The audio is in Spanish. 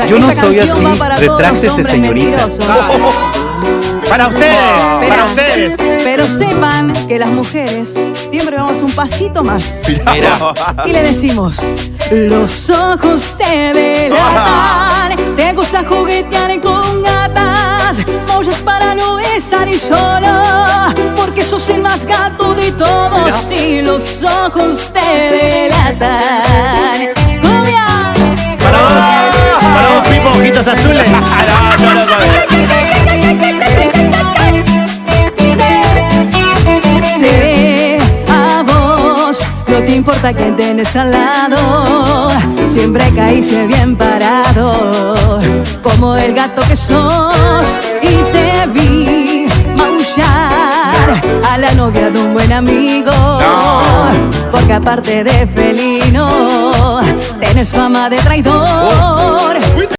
Yo no soy así, retráctese, señorita. Para ustedes, Pero sepan que las mujeres siempre vamos un pasito más. Mira. Y le decimos: los ojos te delatan, te gusta juguetear con gatas, mollas para no estar y solo, porque sos el más gato de todos. Y los ojos te delatan. ¡Cumbia! para vos, Pipo, ojitos azules. Sí, a vos no te importa quién tenés al lado, siempre caíste bien parado, como el gato que sos. Y te vi maullar a la novia de un buen amigo, porque aparte de felino, tenés fama de traidor.